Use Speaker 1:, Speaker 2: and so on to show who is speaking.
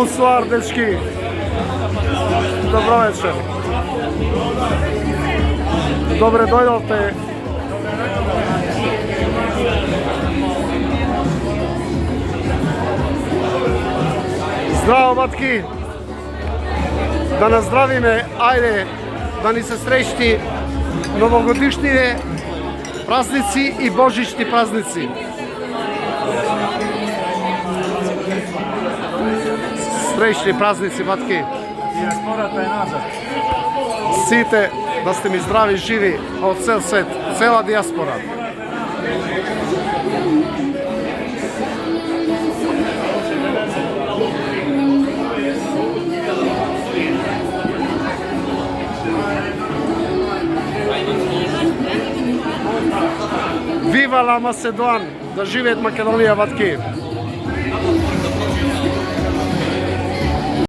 Speaker 1: Бонсуар, дечки. Добро вечер. Добре дојдовте. Здраво, матки. Да наздравиме, ајде, да ни се среќни новогодишните празници и божични празници. Среќни празници, матки.
Speaker 2: Диаспората е назад.
Speaker 1: Сите да сте ми здрави, живи од цел свет, цела диаспора. Вива ла Macedon, да живеат Македонија, ватки!